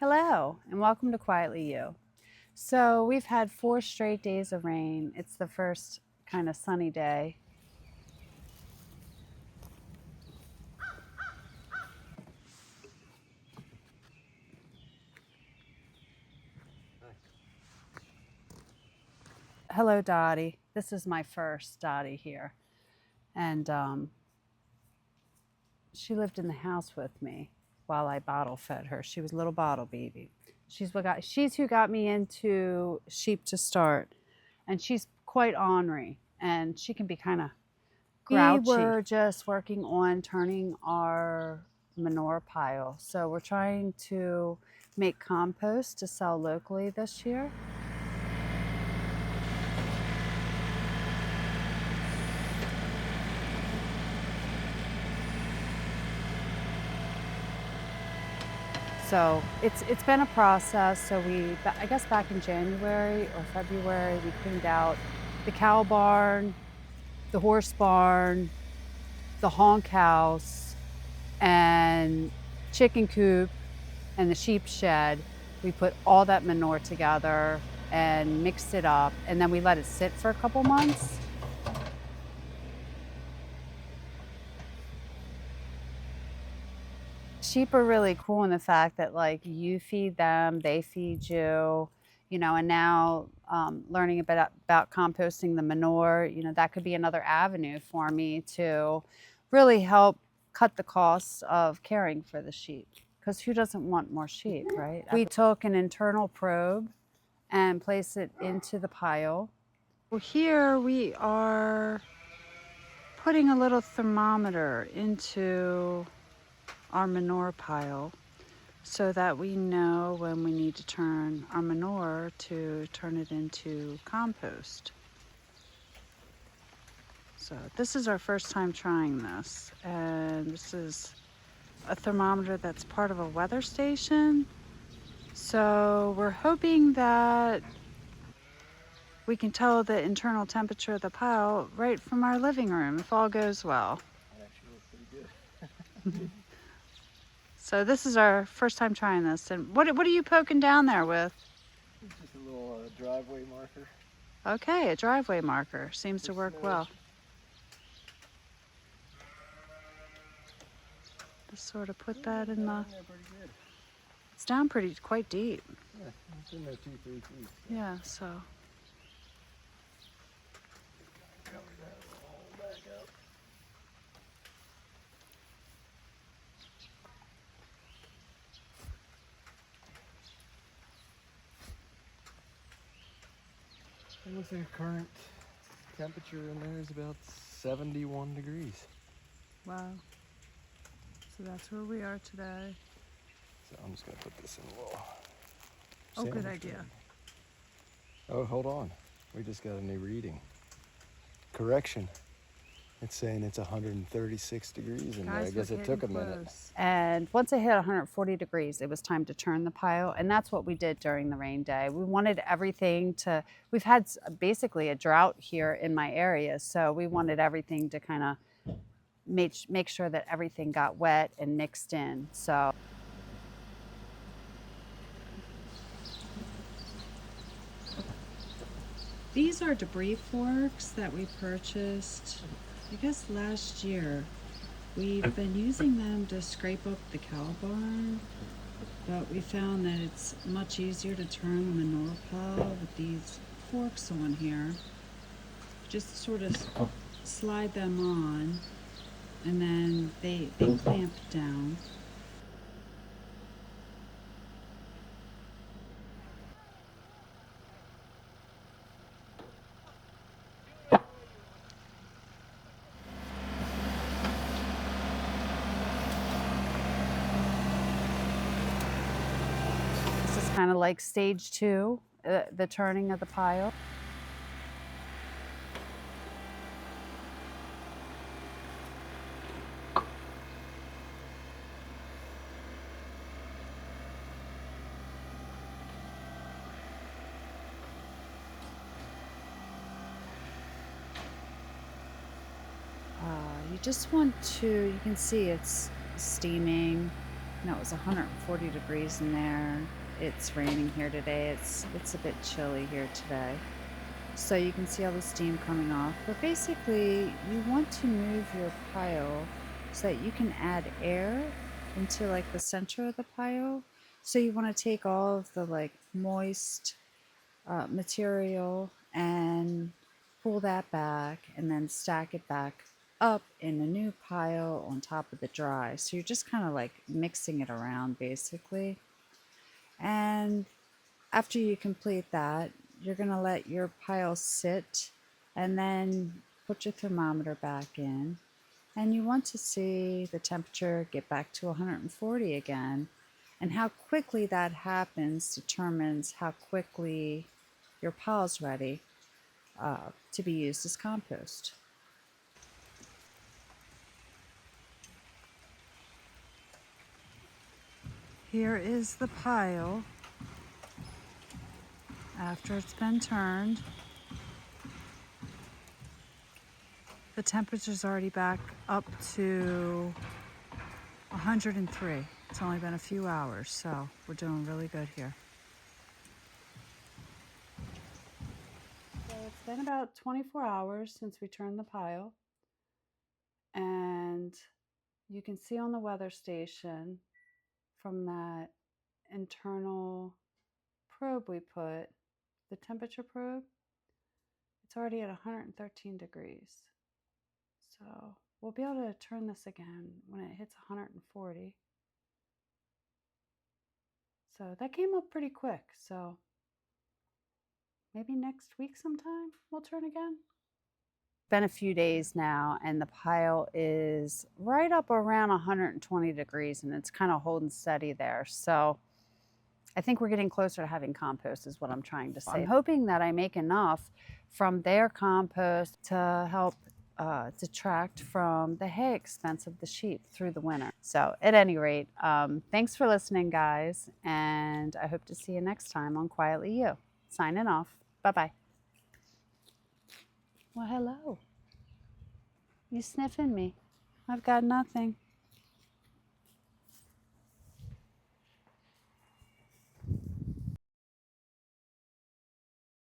Hello, and welcome to Quietly You. So, we've had 4 straight days of rain. It's the first kind of sunny day. Hello, Dottie. This is my first Dottie here. And she lived in the house with me while I bottle fed her. She was a little bottle baby. She's who got me into sheep to start. And she's quite ornery and she can be kind of grouchy. We were just working on turning our manure pile. So we're trying to make compost to sell locally this year. So it's been a process. So I guess back in January or February, we cleaned out the cow barn, the horse barn, the honk house, and chicken coop, and the sheep shed. We put all that manure together and mixed it up, and then we let it sit for a couple months. Sheep are really cool in the fact that like you feed them, they feed you, and now learning about composting the manure, that could be another avenue for me to really help cut the costs of caring for the sheep. Because who doesn't want more sheep, right? We took an internal probe and placed it into the pile. Well, here we are putting a little thermometer into our manure pile so that we know when we need to turn our manure to turn it into compost. So this is our first time trying this, and this is a thermometer that's part of a weather station. So we're hoping that we can tell the internal temperature of the pile right from our living room if all goes well. That actually looks pretty good. So this is our first time trying this. And what are you poking down there with? It's just a little driveway marker. Okay, a driveway marker. Seems to work well. Just sort of put that in the... It's down quite deep. Yeah, it's in there 2-3 feet. So. Yeah, so... Cover that all back up. It looks like current temperature in there is about 71 degrees. Wow. So that's where we are today. So I'm just going to put this in a little... Oh, good idea. Oh, hold on. We just got a new reading. Correction. It's saying it's 136 degrees in there. I guess it took a minute. And once it hit 140 degrees, it was time to turn the pile. And that's what we did during the rain day. We wanted everything to, we've had basically a drought here in my area. So we wanted everything to kind of make sure that everything got wet and mixed in. So. These are debris forks that we purchased, I guess last year. We've been using them to scrape up the cow barn, but we found that it's much easier to turn the manure pile with these forks on here. Just sort of slide them on, and then they clamp down. Kind of like stage 2, the turning of the pile. You just want to, you can see it's steaming. No, it was 140 degrees in there. It's raining here today. It's a bit chilly here today. So you can see all the steam coming off. But basically, you want to move your pile so that you can add air into like the center of the pile. So you want to take all of the like moist material and pull that back and then stack it back up in a new pile on top of the dry. So you're just kind of like mixing it around basically. And after you complete that, you're going to let your pile sit and then put your thermometer back in. And you want to see the temperature get back to 140 again. And how quickly that happens determines how quickly your pile's ready to be used as compost. Here is the pile after it's been turned. The temperature's already back up to 103. It's only been a few hours, so we're doing really good here. So it's been about 24 hours since we turned the pile, and you can see on the weather station from that internal probe we put, the temperature probe, it's already at 113 degrees. So we'll be able to turn this again when it hits 140. So that came up pretty quick. So maybe next week sometime we'll turn again. Been a few days now and the pile is right up around 120 degrees and it's kind of holding steady there. So I think we're getting closer to having compost is what I'm trying to say. I'm hoping that I make enough from their compost to help detract from the hay expense of the sheep through the winter. So at any rate, thanks for listening, guys, and I hope to see you next time on Quietly You. Signing off. Bye-bye. Well, hello. You sniffing me? I've got nothing.